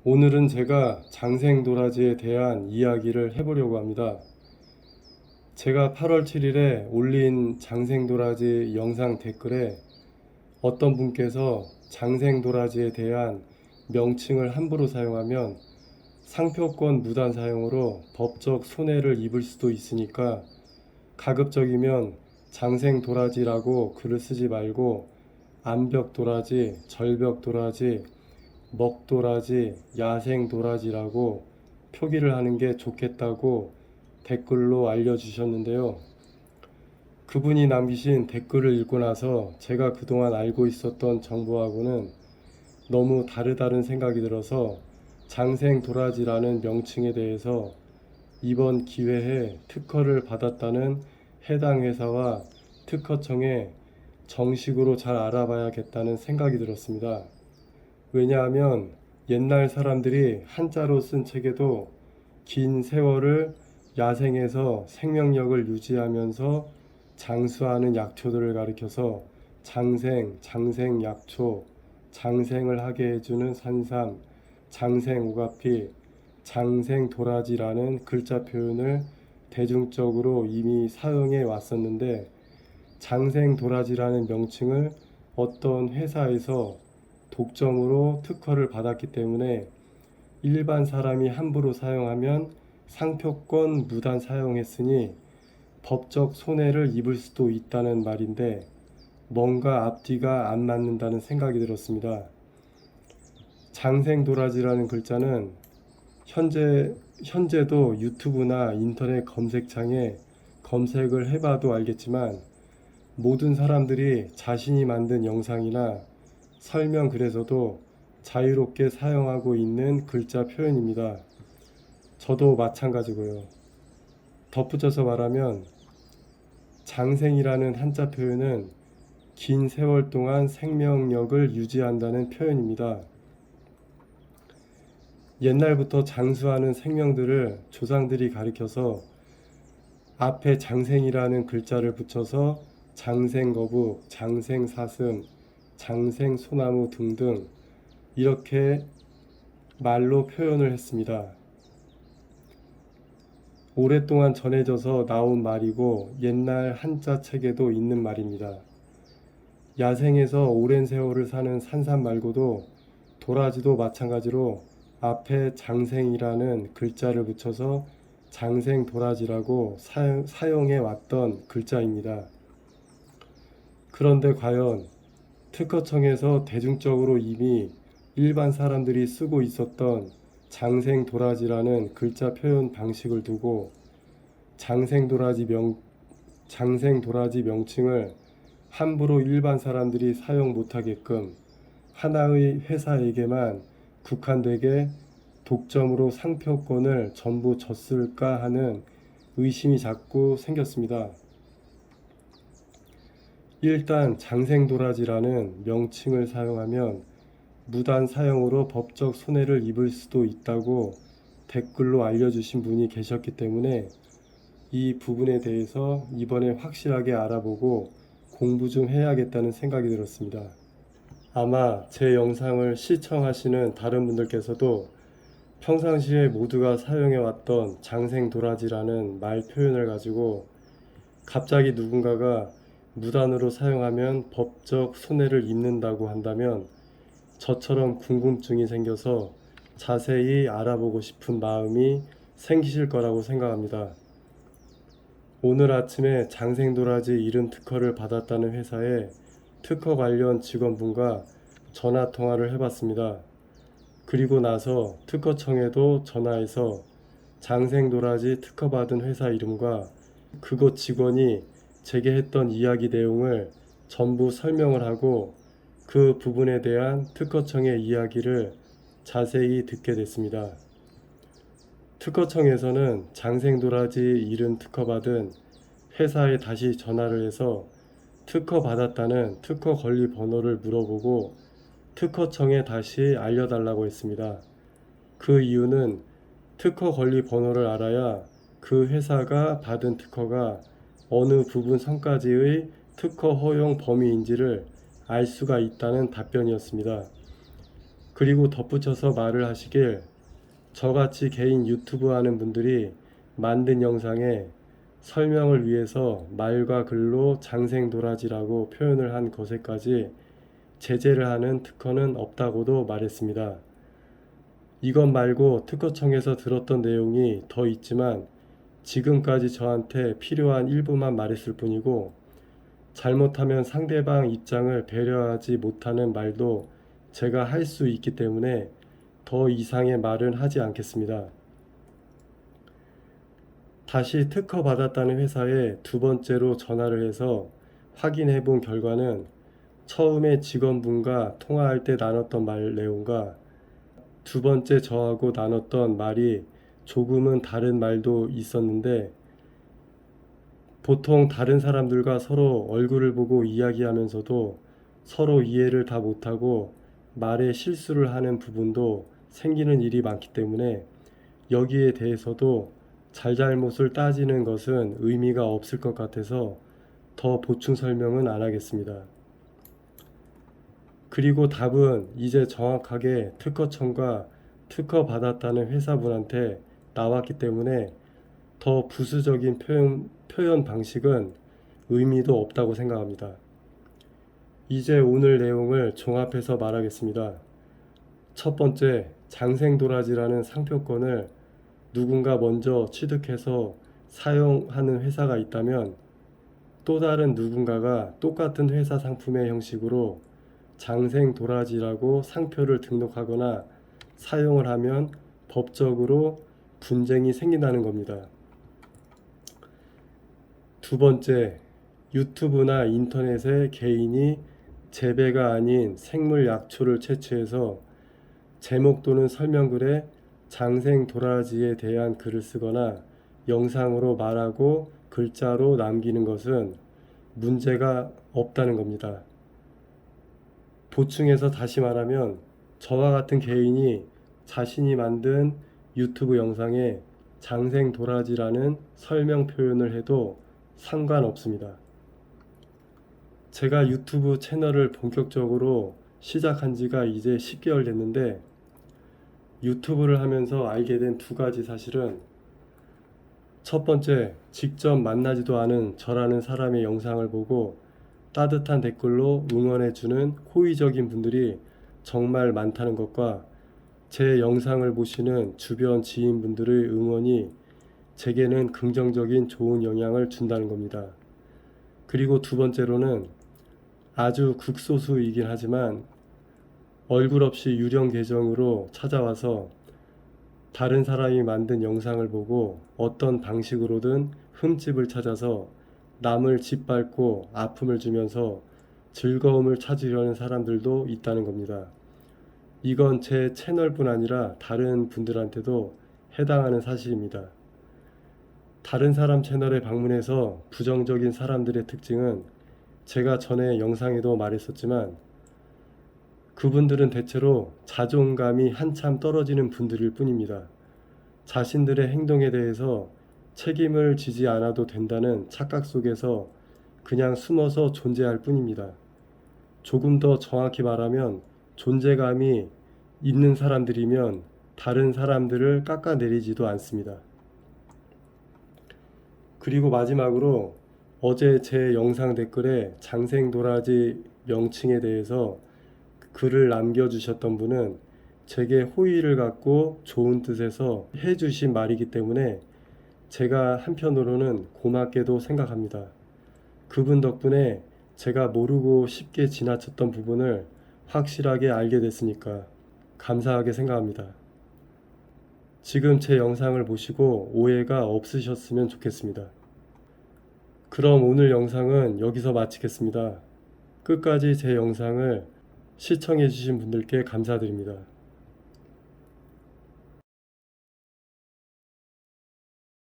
오늘은 제가 장생도라지에 대한 이야기를 해보려고 합니다. 제가 8월 7일에 올린 장생도라지 영상 댓글에 어떤 분께서 장생도라지에 대한 명칭을 함부로 사용하면 상표권 무단 사용으로 법적 손해를 입을 수도 있으니까 가급적이면 장생도라지라고 글을 쓰지 말고 암벽도라지, 절벽도라지, 먹도라지, 야생도라지라고 표기를 하는 게 좋겠다고 댓글로 알려주셨는데요. 그분이 남기신 댓글을 읽고 나서 제가 그동안 알고 있었던 정보하고는 너무 다르다는 생각이 들어서 장생도라지라는 명칭에 대해서 이번 기회에 특허를 받았다는 해당 회사와 특허청에 정식으로 잘 알아봐야겠다는 생각이 들었습니다. 왜냐하면 옛날 사람들이 한자로 쓴 책에도 긴 세월을 야생에서 생명력을 유지하면서 장수하는 약초들을 가리켜서 장생, 장생약초, 장생을 하게 해주는 산삼, 장생오가피, 장생도라지라는 글자 표현을 대중적으로 이미 사용해 왔었는데 장생도라지라는 명칭을 어떤 회사에서 독점으로 특허를 받았기 때문에 일반 사람이 함부로 사용하면 상표권 무단 사용했으니 법적 손해를 입을 수도 있다는 말인데 뭔가 앞뒤가 안 맞는다는 생각이 들었습니다. 장생도라지라는 글자는 현재도 유튜브나 인터넷 검색창에 검색을 해봐도 알겠지만 모든 사람들이 자신이 만든 영상이나 설명글에서도 자유롭게 사용하고 있는 글자 표현입니다. 저도 마찬가지고요. 덧붙여서 말하면 장생이라는 한자 표현은 긴 세월 동안 생명력을 유지한다는 표현입니다. 옛날부터 장수하는 생명들을 조상들이 가리켜서 앞에 장생이라는 글자를 붙여서 장생거북, 장생사슴, 장생소나무 등등 이렇게 말로 표현을 했습니다. 오랫동안 전해져서 나온 말이고 옛날 한자 책에도 있는 말입니다. 야생에서 오랜 세월을 사는 산삼 말고도 도라지도 마찬가지로 앞에 장생이라는 글자를 붙여서 장생도라지라고 사용해 왔던 글자입니다. 그런데 과연 특허청에서 대중적으로 이미 일반 사람들이 쓰고 있었던 장생도라지라는 글자 표현 방식을 두고 장생도라지 명칭을 함부로 일반 사람들이 사용 못하게끔 하나의 회사에게만 국한되게 독점으로 상표권을 전부 줬을까 하는 의심이 자꾸 생겼습니다. 일단 장생도라지라는 명칭을 사용하면 무단 사용으로 법적 손해를 입을 수도 있다고 댓글로 알려주신 분이 계셨기 때문에 이 부분에 대해서 이번에 확실하게 알아보고 공부 좀 해야겠다는 생각이 들었습니다. 아마 제 영상을 시청하시는 다른 분들께서도 평상시에 모두가 사용해왔던 장생도라지라는 말 표현을 가지고 갑자기 누군가가 무단으로 사용하면 법적 손해를 입는다고 한다면 저처럼 궁금증이 생겨서 자세히 알아보고 싶은 마음이 생기실 거라고 생각합니다. 오늘 아침에 장생도라지 이름 특허를 받았다는 회사에 특허 관련 직원분과 전화 통화를 해봤습니다. 그리고 나서 특허청에도 전화해서 장생도라지 특허받은 회사 이름과 그곳 직원이 제게 했던 이야기 내용을 전부 설명을 하고 그 부분에 대한 특허청의 이야기를 자세히 듣게 됐습니다. 특허청에서는 장생도라지 이름 특허받은 회사에 다시 전화를 해서 특허받았다는 특허 권리 번호를 물어보고 특허청에 다시 알려달라고 했습니다. 그 이유는 특허 권리 번호를 알아야 그 회사가 받은 특허가 어느 부분 선까지의 특허 허용 범위인지를 알 수가 있다는 답변이었습니다. 그리고 덧붙여서 말을 하시길 저같이 개인 유튜브 하는 분들이 만든 영상에 설명을 위해서 말과 글로 장생도라지라고 표현을 한 것에까지 제재를 하는 특허는 없다고도 말했습니다. 이것 말고 특허청에서 들었던 내용이 더 있지만 지금까지 저한테 필요한 일부만 말했을 뿐이고 잘못하면 상대방 입장을 배려하지 못하는 말도 제가 할 수 있기 때문에 더 이상의 말은 하지 않겠습니다. 다시 특허 받았다는 회사에 두 번째로 전화를 해서 확인해 본 결과는 처음에 직원분과 통화할 때 나눴던 말 내용과 두 번째 저하고 나눴던 말이 조금은 다른 말도 있었는데 보통 다른 사람들과 서로 얼굴을 보고 이야기하면서도 서로 이해를 다 못하고 말에 실수를 하는 부분도 생기는 일이 많기 때문에 여기에 대해서도 잘잘못을 따지는 것은 의미가 없을 것 같아서 더 보충 설명은 안 하겠습니다. 그리고 답은 이제 정확하게 특허청과 특허 받았다는 회사분한테 나왔기 때문에 더 부수적인 표현 방식은 의미도 없다고 생각합니다. 이제 오늘 내용을 종합해서 말하겠습니다. 첫 번째, 장생도라지라는 상표권을 누군가 먼저 취득해서 사용하는 회사가 있다면 또 다른 누군가가 똑같은 회사 상품의 형식으로 장생도라지라고 상표를 등록하거나 사용을 하면 법적으로 분쟁이 생긴다는 겁니다. 두 번째, 유튜브나 인터넷에 개인이 재배가 아닌 생물 약초를 채취해서 제목 또는 설명글에 장생도라지에 대한 글을 쓰거나 영상으로 말하고 글자로 남기는 것은 문제가 없다는 겁니다. 보충해서 다시 말하면 저와 같은 개인이 자신이 만든 유튜브 영상에 장생도라지라는 설명 표현을 해도 상관없습니다. 제가 유튜브 채널을 본격적으로 시작한 지가 이제 10개월 됐는데 유튜브를 하면서 알게 된 두 가지 사실은 첫 번째, 직접 만나지도 않은 저라는 사람의 영상을 보고 따뜻한 댓글로 응원해주는 호의적인 분들이 정말 많다는 것과 제 영상을 보시는 주변 지인분들의 응원이 제게는 긍정적인 좋은 영향을 준다는 겁니다. 그리고 두 번째로는 아주 극소수이긴 하지만 얼굴 없이 유령 계정으로 찾아와서 다른 사람이 만든 영상을 보고 어떤 방식으로든 흠집을 찾아서 남을 짓밟고 아픔을 주면서 즐거움을 찾으려는 사람들도 있다는 겁니다. 이건 제 채널뿐 아니라 다른 분들한테도 해당하는 사실입니다. 다른 사람 채널에 방문해서 부정적인 사람들의 특징은 제가 전에 영상에도 말했었지만 그분들은 대체로 자존감이 한참 떨어지는 분들일 뿐입니다. 자신들의 행동에 대해서 책임을 지지 않아도 된다는 착각 속에서 그냥 숨어서 존재할 뿐입니다. 조금 더 정확히 말하면 존재감이 있는 사람들이면 다른 사람들을 깎아내리지도 않습니다. 그리고 마지막으로 어제 제 영상 댓글에 장생도라지 명칭에 대해서 글을 남겨주셨던 분은 제게 호의를 갖고 좋은 뜻에서 해주신 말이기 때문에 제가 한편으로는 고맙게도 생각합니다. 그분 덕분에 제가 모르고 쉽게 지나쳤던 부분을 확실하게 알게 됐으니까 감사하게 생각합니다. 지금 제 영상을 보시고 오해가 없으셨으면 좋겠습니다. 그럼 오늘 영상은 여기서 마치겠습니다. 끝까지 제 영상을 시청해주신 분들께 감사드립니다.